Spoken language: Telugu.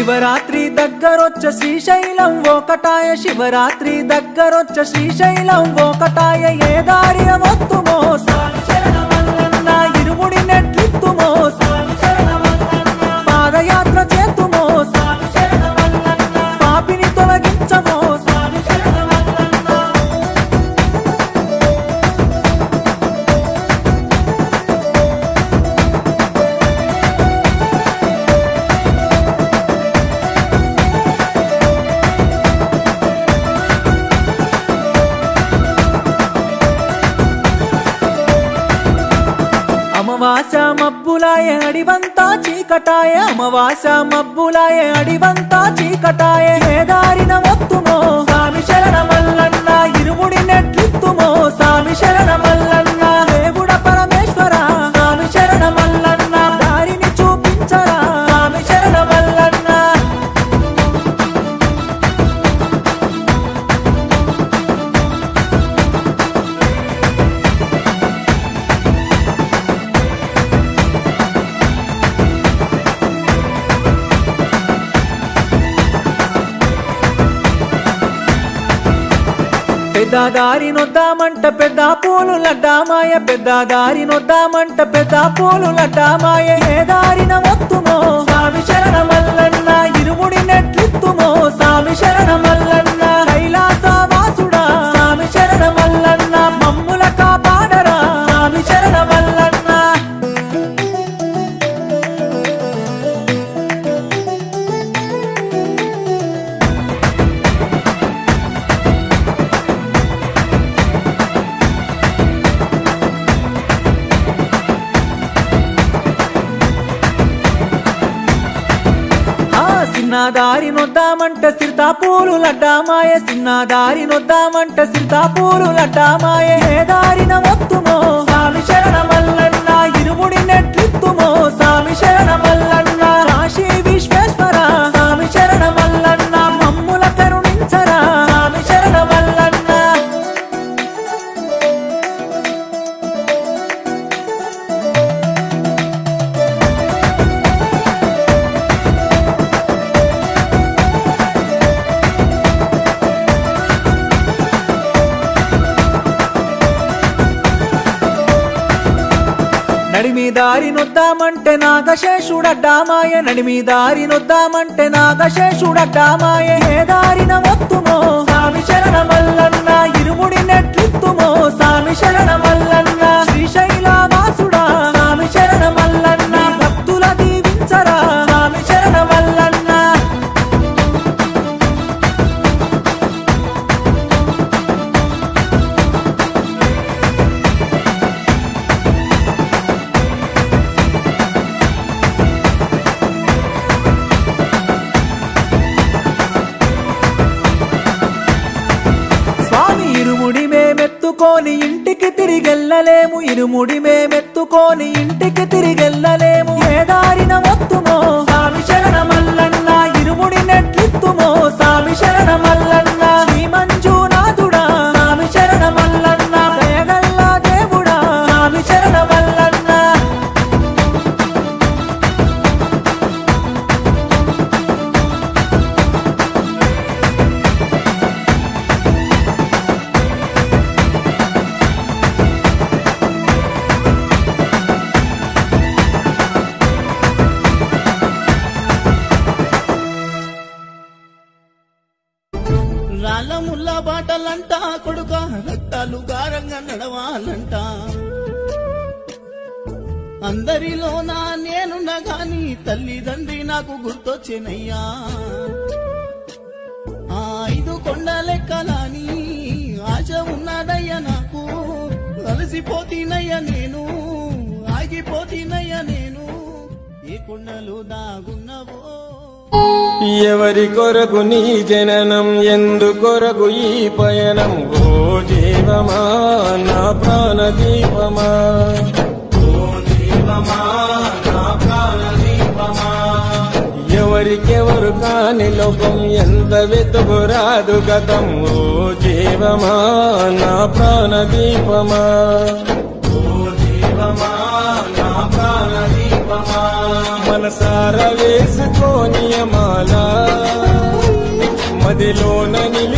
శివరాత్రి దగ్గరొచ్చ శ్రీశైలం ఒకటాయ శివరాత్రి దగ్గరొచ్చ శ్రీశైలం ఒకటాయ ఏ దారిన మొత్తుమో స్వామి శరణమల్లన్న ఇరుముడి నెట్లిత్తుమో స్వామి శరణమల్లన్న పాదయాత్ర చేతుమో స్వామి శరణమల్లన్న పాపిని తొలగించమో స్వామి శరణమల్లన్న అమావాస మబ్బులాయ అడివంతా చీకటాయ అమావాస మబ్బులాయ అడివంతా చీకటాయ ఏ దారిన వత్తుమో స్వామి శరణమల్లన్న ఇరుముడి నెట్లిత్తుమో స్వామి శరణమల్లన్న దేవుడ పరమేశ్వర స్వామి శరణమల్లన్న దారిని చూపించరా స్వామి శరణమల్లన్న పెద్ద దారి నొద్దామంట పెద్ద పూలు లడ్డామాయ పెద్ద దారి నొద్దామంట పెద్ద పూలు లడ్డామాయ ఏ దారిన వత్తుమో స్వామి శరణమల్లన్న ఇరుముడి నెట్లిత్తుమో స్వామి శరణమల్లన్న కైలాస వాసుడా స్వామి శరణమల్లన్న మమ్ముల కాపాడరా స్వామి శరణమల్లన్న సిన్నదారి నొద్దామంట సిర్తాపూలు లడ్డామాయ సిన్నదారి నొద్దామంట సిర్తాపూలు లడ్డామాయ ఏ దారిన వత్తుమో స్వామి శరణమల్లన్న ఇరుముడి నెట్లిత్తుమో స్వామి శరణమల్లన్న కాశీ విశ్వేశ్వర స్వామి శరణమల్లన్న మమ్ముల కరుణించరా స్వామి శరణమల్లన్న నడిమి దారి నొద్దామంటే నాగశేషుడడ్డామాయ నడిమి దారి నొద్దామంటే నాగశేషుడడ్డామాయ ఏ దారిన వత్తుమో స్వామి శరణమల్లన్న ఇరుముడి నెట్లిత్తుమో స్వామి శరణమల్లన్న శ్రీశైల వాసుడా స్వామి శరణమల్లన్న భక్తుల దీవించరా స్వామి శరణమల్లన్న ఇరుముడి మేమెత్తుకోని ఇంటికి తిరిగెళ్ళలేము ఇరుముడి మేమెత్తుకోని ఇంటికి తిరిగెళ్ళలేము ఏ దారిన వత్తుమో స్వామి శరణమల్లన్న ఇరుముడి నెట్లిత్తుమో స్వామి శరణమల్లన్న శ్రీ మంజునాథుడా స్వామి శరణమల్లన్న దయగల్ల దేవుడా స్వామి శరణమల్లన్న రాళ్ళముల్ల బాటలంట కొడుక రక్తాలు గారంగా నడవాలంట అందరిలోనా నేనున్నా గాని తల్లిదండ్రి నాకు గుర్తొచ్చేనయ్యా ఆ 5 కొండలెక్కలని ఆశ ఉన్నదయ్యా నాకు అలసిపోతీనయ్యా నేను ఆగిపోతీనయ్యా నేను ఏ కొండలు దాగున్నవో ఎవరి కొరకు నీ జననం ఎందు కొరకు ఈ పయనం ఓ జీవమా నా ప్రాణదీపమా ఓ జీవమా నా ప్రాణదీపమా ఎవరికెవరు కాని లోకం ఎంత వెతుకురాదు గతం ఓ జీవమా నా ప్రాణదీపమా ఓ జీవమా నా ప్రాణదీపమా మనసార వేసుకోని మాలా మదిలోన నిలిచి